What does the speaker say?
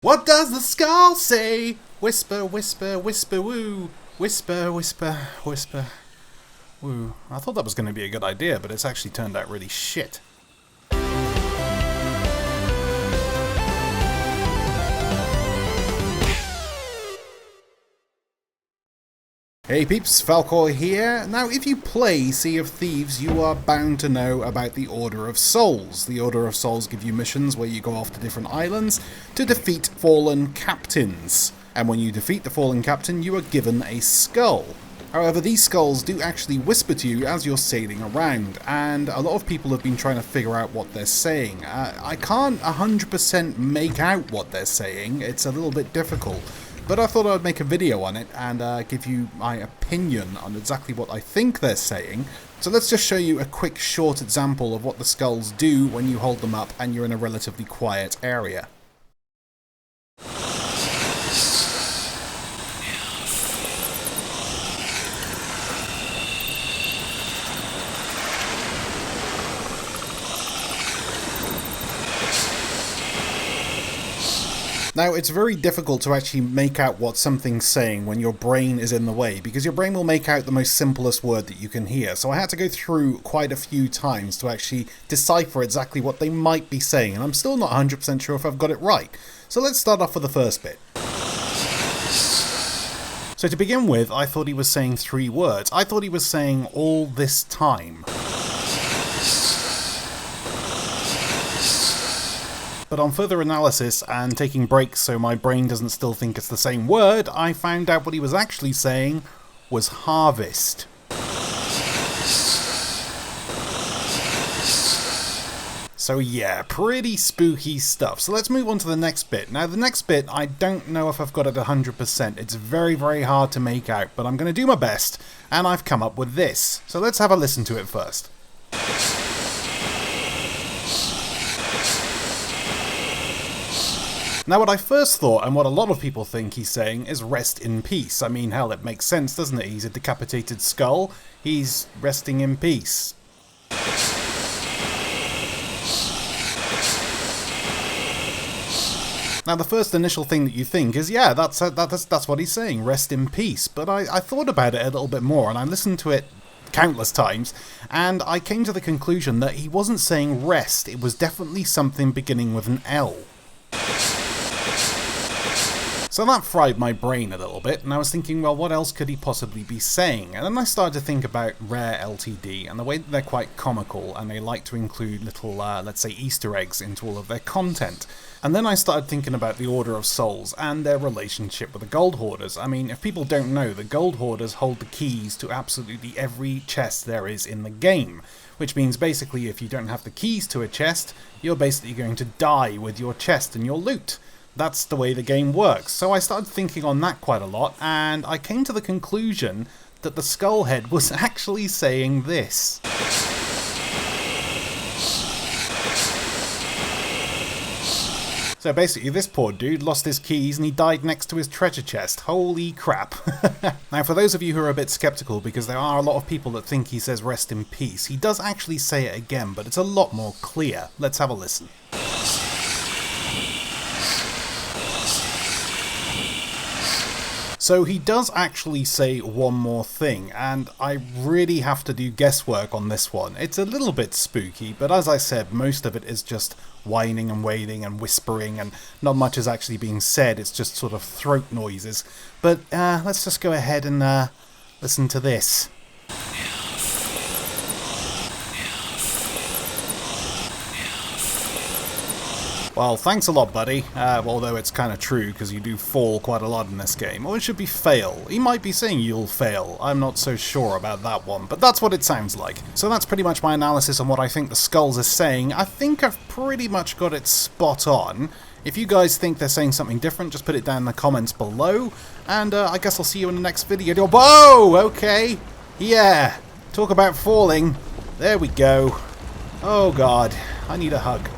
What does the skull say? Whisper, whisper, whisper, woo. Whisper, whisper, whisper, woo. I thought that was going to be a good idea, but it's actually turned out really shit. Hey peeps, Falcor here. Now if you play Sea of Thieves, you are bound to know about the Order of Souls. The Order of Souls give you missions where you go off to different islands to defeat fallen captains. And when you defeat the fallen captain, you are given a skull. However, these skulls do actually whisper to you as you're sailing around, and a lot of people have been trying to figure out what they're saying. I can't 100% make out what they're saying, it's a little bit difficult. But I thought I'd make a video on it and give you my opinion on exactly what I think they're saying. So let's just show you a quick short example of what the skulls do when you hold them up and you're in a relatively quiet area. Now, it's very difficult to actually make out what something's saying when your brain is in the way, because your brain will make out the most simplest word that you can hear. So I had to go through quite a few times to actually decipher exactly what they might be saying, and I'm still not 100% sure if I've got it right. So let's start off with the first bit. So to begin with, I thought he was saying 3 words. I thought he was saying all this time. But on further analysis and taking breaks so my brain doesn't still think it's the same word, I found out what he was actually saying was harvest. So yeah, pretty spooky stuff. So let's move on to the next bit. Now the next bit, I don't know if I've got it 100%. It's very, very hard to make out, but I'm going to do my best, and I've come up with this. So let's have a listen to it first. Now what I first thought, and what a lot of people think he's saying, is rest in peace. I mean, hell, it makes sense, doesn't it? He's a decapitated skull. He's resting in peace. Now the first initial thing that you think is, yeah, that's what he's saying, rest in peace. But I thought about it a little bit more, and I listened to it countless times, and I came to the conclusion that he wasn't saying rest. It was definitely something beginning with an L. So that fried my brain a little bit, and I was thinking, well, what else could he possibly be saying? And then I started to think about Rare LTD, and the way that they're quite comical, and they like to include little, let's say, Easter eggs into all of their content. And then I started thinking about the Order of Souls, and their relationship with the Gold Hoarders. I mean, if people don't know, the Gold Hoarders hold the keys to absolutely every chest there is in the game. Which means basically, if you don't have the keys to a chest, you're basically going to die with your chest and your loot. That's the way the game works. So I started thinking on that quite a lot, and I came to the conclusion that the Skullhead was actually saying this. So basically, this poor dude lost his keys and he died next to his treasure chest. Holy crap. Now, for those of you who are a bit skeptical, because there are a lot of people that think he says rest in peace, he does actually say it again, but it's a lot more clear. Let's have a listen. So he does actually say one more thing, and I really have to do guesswork on this one. It's a little bit spooky, but as I said, most of it is just whining and wailing and whispering, and not much is actually being said. It's just sort of throat noises. But let's just go ahead and listen to this. Well, thanks a lot, buddy. Although it's kind of true, because you do fall quite a lot in this game. Or it should be fail. He might be saying you'll fail. I'm not so sure about that one, but that's what it sounds like. So that's pretty much my analysis on what I think the Skulls are saying. I think I've pretty much got it spot on. If you guys think they're saying something different, just put it down in the comments below. And I guess I'll see you in the next video. Whoa! Okay. Yeah. Talk about falling. There we go. Oh, God. I need a hug.